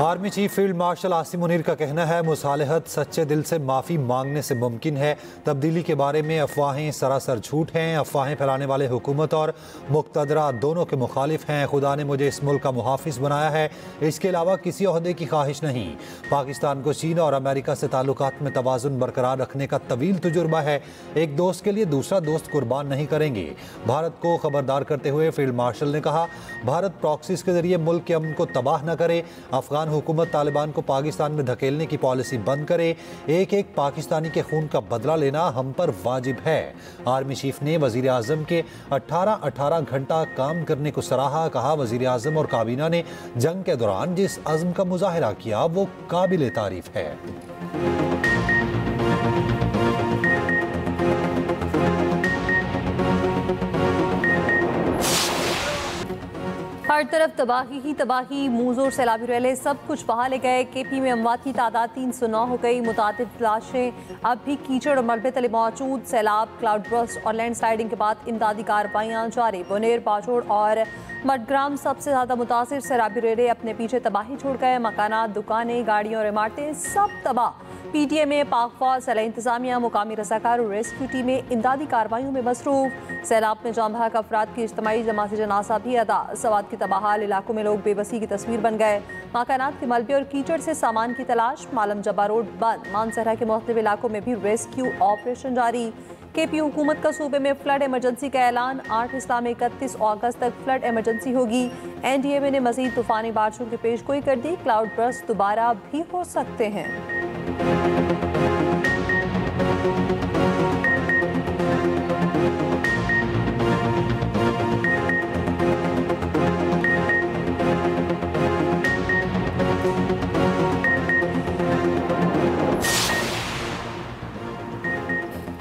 Army chief field marshal Asim Munir का कहना है, मुसालहत सच्चे दिल से माफ़ी मांगने से मुमकिन है। तब्दीली के बारे में अफवाहें सरासर झूठ हैं। अफवाहें फैलाने वाले हुकूमत और मुक़तदरा दोनों के मुखालिफ हैं। खुदा ने मुझे इस मुल्क का मुहाफिज बनाया है, इसके अलावा किसी ओहदे की ख्वाहिश नहीं। पाकिस्तान को चीन और अमेरिका से ताल्लुकात में तवाज़ुन बरकरार रखने का तवील तजुर्बा है। एक दोस्त के लिए दूसरा दोस्त कुर्बान नहीं करेंगे। भारत को खबरदार करते हुए फील्ड मार्शल ने कहा, भारत प्रॉक्सीज के जरिए मुल्क के अमन को तबाह न करे। अफगान हुकूमत तालिबान को पाकिस्तान में धकेलने की पॉलिसी बंद करे। एक एक पाकिस्तानी के खून का बदला लेना हम पर वाजिब है। आर्मी चीफ ने वजीर आजम के 18 घंटा काम करने को सराहा। कहा, वजीर आजम और काबीना ने जंग के दौरान जिस अज़्म का मुजाहिरा किया वो काबिल तारीफ है। हर तरफ तबाही ही तबाही, मुंहजोर सैलाबी रैले, सब कुछ बहा ले गए। केपी में अमवात की तादाद 309 हो गई। मुतादिद लाशें अब भी कीचड़ और मलबे तले मौजूद। सैलाब, क्लाउड बर्स्ट और लैंडस्लाइडिंग के बाद इमदादी कार्रवाइयाँ जारी। बुनेर, बाजोड़ और मडग्राम सबसे ज़्यादा मुतासिर। सैलाबी रैले अपने पीछे तबाही छोड़ गए। मकानात, दुकानें, गाड़ियाँ और इमारतें सब तबाह। PTA में पाक फौज, सैला इंतजामिया, मुकामी रज़ाकार और रेस्क्यू टीमें इमदादी कार्रवाइयों में मसरूफ। सैलाब में जाम बहक अफराद की इज्तिमाई जमात जनासा भी अदा। सवात की तबाहाल इलाकों में लोग बेबसी की तस्वीर बन गए। मकानात के मलबे और कीचड़ से सामान की तलाश। मालम जब्बा रोड बंद। मानसरा के मुख्तलिफ इलाकों में भी रेस्क्यू ऑपरेशन जारी। KP हुकूमत का सूबे में फ्लड इमरजेंसी का ऐलान। 8 अगस्त में 31 अगस्त तक फ्लड इमरजेंसी होगी। NDMA ने मजीद तूफानी बारिशों की पेशगोई कर दी। क्लाउड बर्स्ट दोबारा भी हो सकते हैं।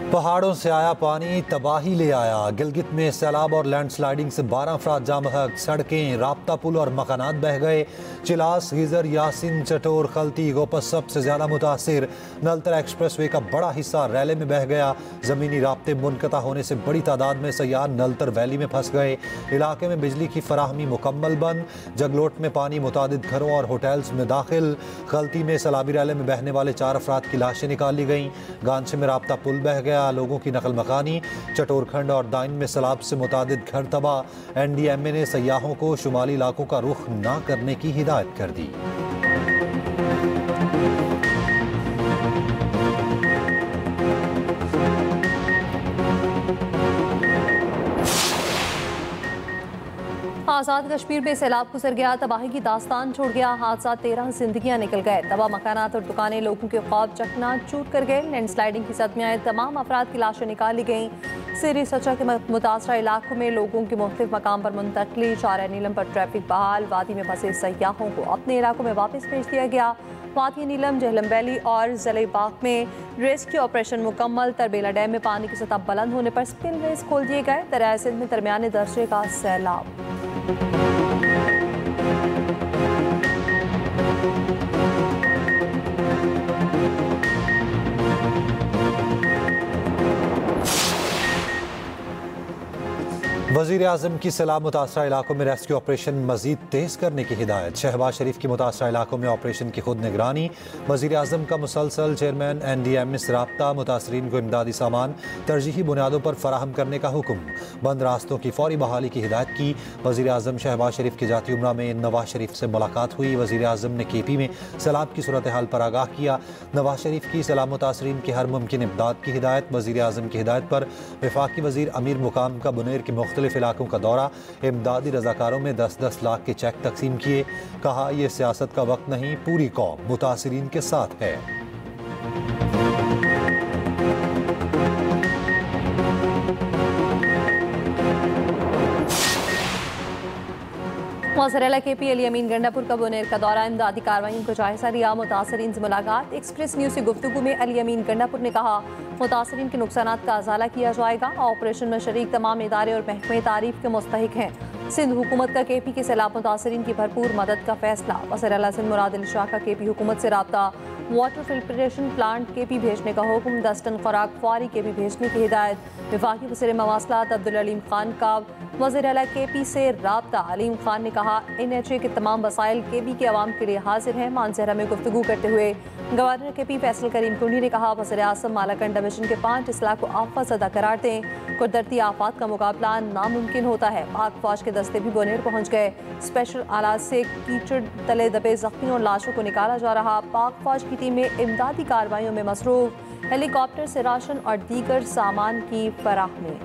पहाड़ों से आया पानी तबाही ले आया। गिलगित में सैलाब और लैंडस्लाइडिंग से 12 अफराद जाम बहक। सड़कें, राब्ता पुल और मकानात बह गए। चिलास, गीजर, यासिन, चटोर, खलती, गोपस सबसे ज्यादा मुतासिर। नलतरा एक्सप्रेस वे का बड़ा हिस्सा रैले में बह गया। जमीनी राब्ते मुनक़ता होने से बड़ी तादाद में सयार नलतर वैली में फंस गए। इलाके में बिजली की फराहमी मुकम्मल बंद। जगलोट में पानी मुतादिद घरों और होटल्स में दाखिल। खलती में सैलाबी रैले में बहने वाले 4 अफराद की लाशें निकाली गईं। गांचे में राब्ता पुल बह गया। लोगों की नकल मकानी। चटोरखंड और दाइन में सैलाब से मुतादिद घर तबाह। NDMA ने सयाहों को शुमाली इलाकों का रुख न करने की हिदायत कर दी। आज़ाद कश्मीर में सैलाब गुजर गया। तबाही की दास्तान छोड़ गया। हादसा 13 जिंदगियां निकल गए। तबाह मकानात और दुकानें लोगों के ख्वाब चकना चूर कर गए। लैंडस्लाइडिंग की सदमे आए तमाम अफराद की लाशें निकाली गईं। सिरी सचा के मुतासरा इलाकों में लोगों के मुख्तलिफ मकाम पर मुंतकली। शारा नीलम पर ट्रैफिक बहाल। वादी में फंसे सयाहों को अपने इलाकों में वापस भेज दिया गया। वादी नीलम, जहलम वैली और ज़ले बाग में रेस्क्यू ऑपरेशन मुकम्मल। तरबेला डैम में पानी की सतह बुलंद होने पर स्पिलवेज खोल दिए गए। दरियाए सिंध में दरमियाने दर्जे का सैलाब। वज़ीर आज़म की सैलाब मुतासरा इलाकों में रेस्क्यू ऑपरेशन मजीद तेज़ करने की हिदायत। शहबाज शरीफ की मुतासरा इलाकों में ऑपरेशन की खुद निगरानी। वज़ीर आज़म का मुसलसल। चेयरमैन NDMA से रब्ता। मुतासरीन को इमदादी सामान तरजीही बुनियादों पर फराहम करने का हुक्म। बंद रास्तों की फौरी बहाली की हिदायत की। वज़ीर आज़म शहबाज शरीफ की जाती उम्रा में नवाज शरीफ से मुलाकात हुई। वज़ीर आज़म ने KP में सैलाब की सूरत हाल पर आगाह किया। नवाज शरीफ की सैलाब मुतासरीन की हर मुमकिन इमदाद की हिदायत। वज़ीर आज़म की हिदायत पर वफाकी वज़ीर अमीर मुकाम का बुनेर के मुख्तलिफ इलाकों का दौरा। इमदादी रजाकारों में 10-10 लाख के चेक तकसीम किए। कहा, यह सियासत का वक्त नहीं, पूरी कौम मुतासिरीन के साथ है। मौसरेला KP अली अमीन गंडापुर का बुनेर का दौरा। इमदादी कार्रवाइयों का जायजा लिया। मुतासरीन से मुलाकात। एक्सप्रेस न्यूज़ से गुफ्तगू में अली अमीन गंडापुर ने कहा, मुतासरीन के नुकसानात का अजाला किया जाएगा। ऑपरेशन में शरीक तमाम इदारे और महकमे तारीफ के मुस्तहिक हैं। सिंध हुकूमत का KP के सैलाब मुतासरीन की भरपूर मदद का फैसला। वज़ीर आला सिंध मुराद अली शाह का KP हुकूमत से राब्ता। वाटर फिल्ट्रेशन प्लांट के भी भेजने का हुक्म। 10 टन खुराक फौरी के भी भेजने की हिदायत। वफाकी वज़ीर मवासलात अब्दुल अलीम खान का वज़ीर आला KP से राब्ता। अलीम खान ने कहा NHA के तमाम वसाइल KP के अवाम के लिए हाजिर हैं। मानसहरा में गुफ्तगू करते हुए गवर्नर KP फैसल करीम कुंडी ने कहा वज़ीर आज़म मालाकंड डिवीजन के 5 अजला को आफत ज़दा करार दें। कुदरती आफात का मुकाबला नामुमकिन होता है। पाक फौज के दस्ते भी बोनेर पहुँच गए। स्पेशल आलात से कीचड़ तले दबे जख्मी और लाशों को निकाला जा रहा। पाक फौज की टीमें इमदादी कार्रवाइयों में मसरूफ। हेलीकॉप्टर से राशन और दीगर सामान की फराहमी।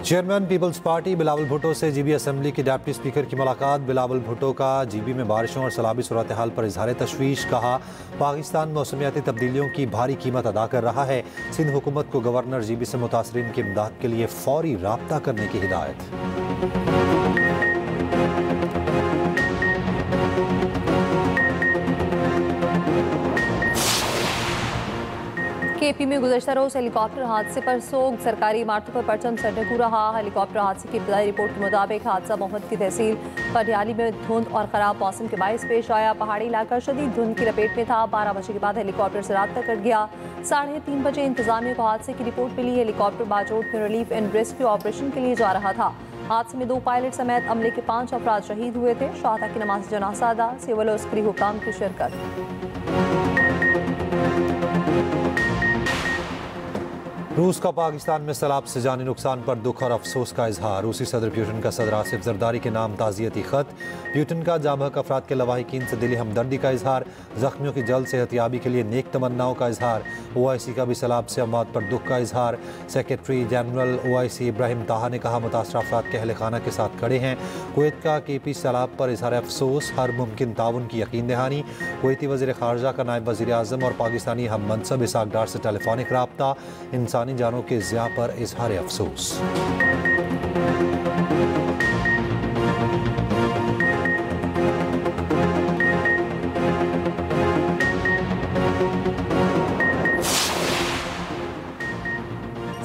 चेयरमैन पीपल्स पार्टी बिलावल भुट्टो से GB असेंबली के डिप्टी स्पीकर की मुलाकात। बिलावल भुट्टो का GB में बारिशों और सैलाबी सूरत हाल पर इजहार तशवीश। कहा पाकिस्तान मौसमियाती तब्दीलियों की भारी कीमत अदा कर रहा है। सिंध हुकूमत को गवर्नर GB से मुतासरीन की इमदाद के लिए फौरी राब्ता करने की हिदायत। KP में गुज़श्ता रोज़ हेलीकॉप्टर हादसे पर सोग। सरकारी इमारतों पर परचम सटकू रहा। हेलीकॉप्टर हादसे की इब्तदाई रिपोर्ट के मुताबिक हादसा मोहम्मद की तहसील पटियाली में धुंध और ख़राब मौसम के बायस पेश आया। पहाड़ी इलाका शदीद धुंध की लपेट में था। 12 बजे के बाद हेलीकॉप्टर से राब्ता कट गया। 3:30 बजे इंतजामिया को हादसे की रिपोर्ट मिली। हेलीकॉप्टर बाजोट में रिलीफ एंड रेस्क्यू ऑपरेशन के लिए जा रहा था। हादसे में 2 पायलट समेत अमले के 5 अफराद शहीद हुए थे। शहादा की नमाज जनाजा अदा। सिविल और अस्करी हुकाम की शिरकत। रूस का पाकिस्तान में सैलाब से जानी नुकसान पर दुख और अफसोस का इजहार। रूसी सदर प्यूटन का सदर आसिफ जरदारी के नाम ताज़ियती खत। प्यूटन का जामहक अफराद के लवाहिकीन से दिली हमदर्दी का इजहार। जख्मियों की जल्द सेहतियाबी के लिए नेक तमन्नाओं का इजहार। OIC का भी सैलाब से अमवात पर दुख का इजहार। सेक्रेटरी जनरल OIC इब्राहिम ताहा ने कहा मुतासरा अफराद के अहल खाना के साथ खड़े हैं। कुवैत का KP सैलाब पर इजहार अफसोस। हर मुमकिन ताउन की यकीन दहानी। कुवैती वज़ीर ख़ारजा का नायब वज़ीर आज़म और पाकिस्तानी हम मनसब इसहाक डार से टेलीफोनिक राब्ता। इंसानी जानों के ज़िया पर इजहार अफसोस।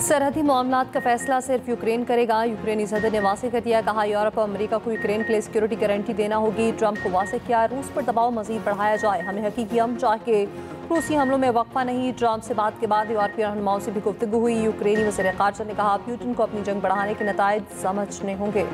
सरहदी मामलात का फैसला सिर्फ यूक्रेन करेगा। यूक्रेनी सदर ने वाज़ेह कर दिया। कहा यूरोप और अमेरिका को यूक्रेन के लिए सिक्योरिटी गारंटी देना होगी। ट्रंप को वाज़ेह किया रूस पर दबाव मजीद बढ़ाया जाए। हमें हकीकी अमन चाहिए। रूसी हमलों में वक्फा नहीं। ट्रंप से बात के बाद यूरोपीय रहनुमाओं से भी गुफ्तगू हुई। यूक्रेनी वज़ीर ख़ारजा ने कहा प्यूटन को अपनी जंग बढ़ाने के नताइज समझने होंगे।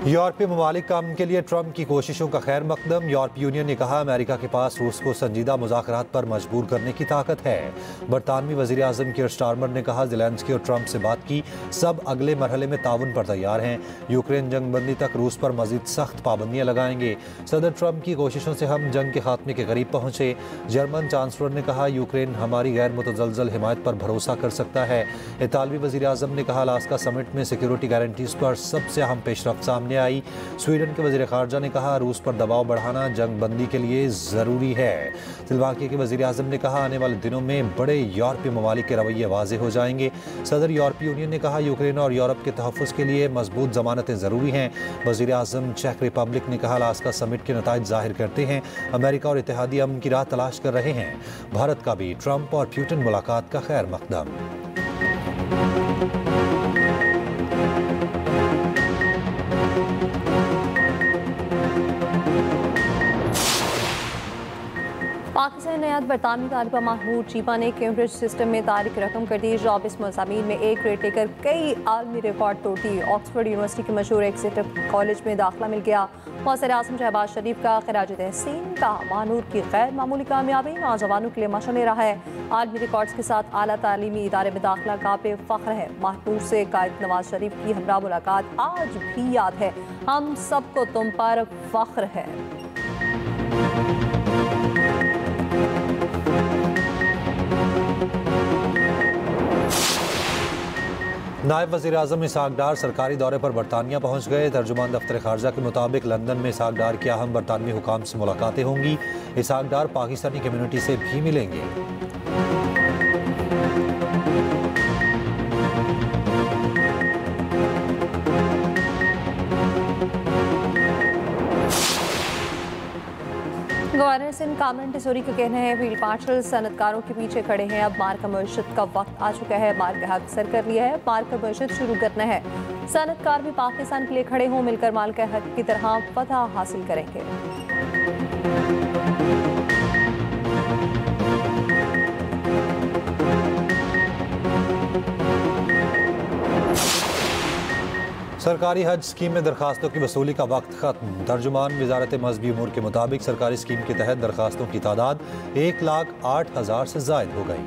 यूरोपीय ममालिक का अमन के लिए ट्रंप की कोशिशों का खैर मकदम। यूरोपीय यूनियन ने कहा अमेरिका के पास रूस को संजीदा मुज़ाकरात पर मजबूर करने की ताकत है। बरतानवी वज़ीर आज़म कीर स्टारमर ने कहा ज़ेलेंस्की और ट्रंप से बात की। सब अगले मरहले में ताउन पर तैयार हैं। यूक्रेन जंग बंदी तक रूस पर मजीद सख्त पाबंदियाँ लगाएंगे। सदर ट्रंप की कोशिशों से हम जंग के खात्मे के करीब पहुँचे। जर्मन चांसलर ने कहा यूक्रेन हमारी गैर मुतज़लज़ल हिमायत पर भरोसा कर सकता है। इतालवी वज़ीर आज़म ने कहा अलास्का समिट में सिक्योरिटी गारंटीज़ पर सबसे अहम पेशरफ्त सामने आई। स्वीडन के वज़ीर ख़ारजा ने कहा रूस पर दबाव बढ़ाना जंग बंदी के लिए ज़रूरी है। स्लोवाकिया के वज़ीर आज़म ने कहा आने वाले दिनों में बड़े यूरोपीय ममालिक के रवैये वाज़ेह हो जाएंगे। सदर यूरोपीय यूनियन ने कहा यूक्रेन और यूरोप के तहफ़्फ़ुज़ के लिए मजबूत ज़मानतें ज़रूरी हैं। वज़ीर आज़म चेक रिपब्लिक ने कहा अलास्का समिट के नताइज ज़ाहिर करते हैं अमेरिका और इत्तेहादी अमन की राह तलाश कर रहे हैं। भारत का भी ट्रंप और प्यूटन मुलाकात का खैर मकदम। पाकिस्तान नयाद बरतानवी तालिबा महमूद चीपा ने कैम्ब्रिज सिस्टम में तारीख रकम कर दी। 24 मज़ामीन में A ग्रेड लेकर कई आलमी रिकॉर्ड तोड़ दी। ऑक्सफोर्ड यूनिवर्सिटी के मशहूर एक्सेटर कॉलेज में दाखिला मिल गया। वज़ीर आज़म शहबाज शरीफ का खिराज तहसीन का महानूर की गैर मामूली कामयाबी नौजवानों के लिए मशा ले रहा है। आलमी रिकॉर्ड्स के साथ आला तालीमी इदारे में दाखिला काबिल फ़ख्र है। महमूद से कायद नवाज शरीफ की हमरा मुलाकात आज भी याद है। हम सबको तुम पर फ़ख्र है। नायब वज़ीर आज़म इसहाक डार सरकारी दौरे पर बरतानिया पहुँच गए। तर्जुमान दफ्तर ख़ारजा के मुताबिक लंदन में इसहाक डार की अहम बरतानवी हुकाम से मुलाकातें होंगी। इसहाक डार पाकिस्तानी कम्यूनिटी से भी मिलेंगे। गवर्नर सिंध कामरान टेसोरी का कहना है फील्ड मार्शल सनतकारों के पीछे खड़े हैं। अब मार्का मस्जिद का वक्त आ चुका है। मार्का हक सर कर लिया है। मार्का मस्जिद शुरू करना है। सनतकार भी पाकिस्तान के लिए खड़े हों, मिलकर मार्का हक की तरह फतह हासिल करेंगे। सरकारी हज स्कीम में दरखास्तों की वसूली का वक्त खत्म। तर्जुमान वजारत मजहबी उमूर के मुताबिक सरकारी स्कीम के तहत दरखास्तों की तादाद 1,08,000 से जायद हो गई।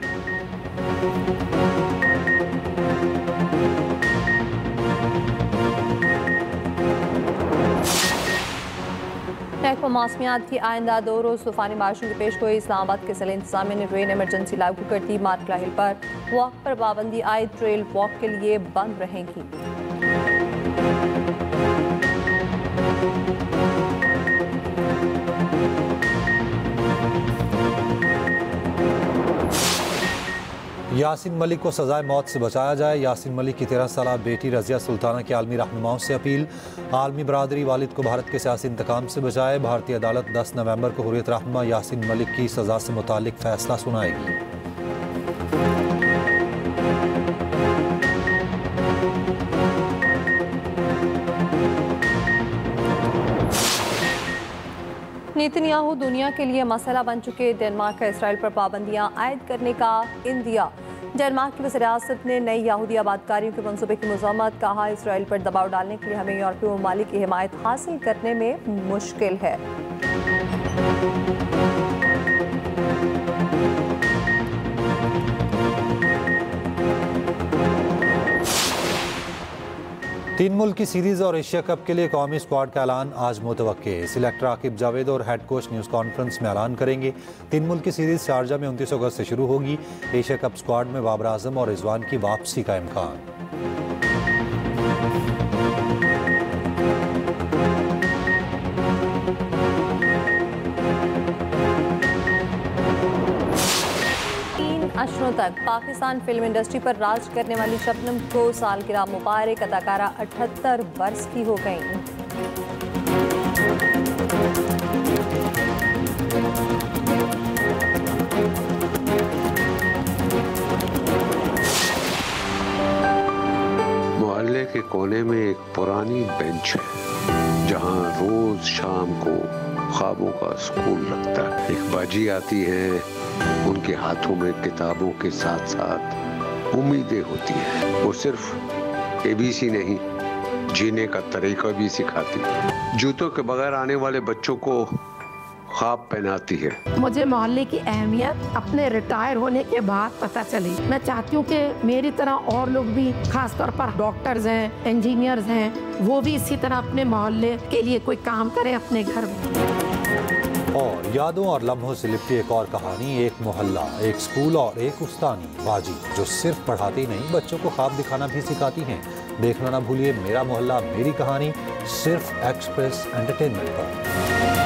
महकमा मौसमियात की आइंदा 2 रोज़ तूफानी बारिशों की पेशगोई। इस्लामाबाद के ज़िला इंतज़ामिया ने रेन इमरजेंसी लागू कर दी। मार्कला हिल पर वॉक पर पाबंदी आयद, ट्रेल वॉक के लिए बंद रहेंगी। यासीन मलिक को सजाए मौत से बचाया जाए। यासीन मलिक की 13 साला बेटी रजिया सुल्ताना की आलमी रहनुमाओं से अपील। आलमी बरादरी वालिद को भारत के सियासी इंतकाम से बचाए। भारतीय अदालत 10 नवंबर को हुर्रियत रहनुमा यासीन मलिक की सजा से मुतालिक फैसला सुनाएगी। नेतन्याहू दुनिया के लिए मसला बन चुके। डेनमार्क का इसराइल पर पाबंदियां आयद करने का इंदिया। डेनमार्क की वज़ीर-ए-आज़म ने नई यहूदी आबादकारियों के मंसूबे की मज़म्मत। कहा, इसराइल पर दबाव डालने के लिए हमें यूरोपीय ममालिक की हिमायत हासिल करने में मुश्किल है। तीन मुल्क की सीरीज और एशिया कप के लिए कौमी स्क्वाड का ऐलान आज मुतवक्के। सिलेक्टर आकिब जावेद और हेड कोच न्यूज़ कॉन्फ्रेंस में ऐलान करेंगे। तीन मुल्क की सीरीज शारजा में 29 अगस्त से शुरू होगी। एशिया कप स्क्वाड में बाबर आजम और रिजवान की वापसी का इम्कान। अशरों तक पाकिस्तान फिल्म इंडस्ट्री पर राज करने वाली शबनम को सालगिरह मुबारक। अदाकारा 78 वर्ष की हो गई। मोहल्ले के कोने में एक पुरानी बेंच है जहां रोज शाम को ख्वाबों का स्कूल लगता है। एक बाजी आती है, उनके हाथों में किताबों के साथ साथ उम्मीदें होती हैं। वो सिर्फ एबीसी नहीं, जीने का तरीका भी सिखाती है। जूतों के बगैर आने वाले बच्चों को ख्वाब पहनाती है। मुझे मोहल्ले की अहमियत अपने रिटायर होने के बाद पता चली। मैं चाहती हूँ कि मेरी तरह और लोग भी, खासतौर पर डॉक्टर्स हैं, इंजीनियर्स हैं, वो भी इसी तरह अपने मोहल्ले के लिए कोई काम करें अपने घर में। और यादों और लम्हों से लिपटी एक और कहानी। एक मोहल्ला, एक स्कूल और एक उस्तानी बाजी जो सिर्फ पढ़ाती नहीं, बच्चों को ख्वाब दिखाना भी सिखाती हैं। देखना ना भूलिए मेरा मोहल्ला मेरी कहानी, सिर्फ एक्सप्रेस एंटरटेनमेंट पर।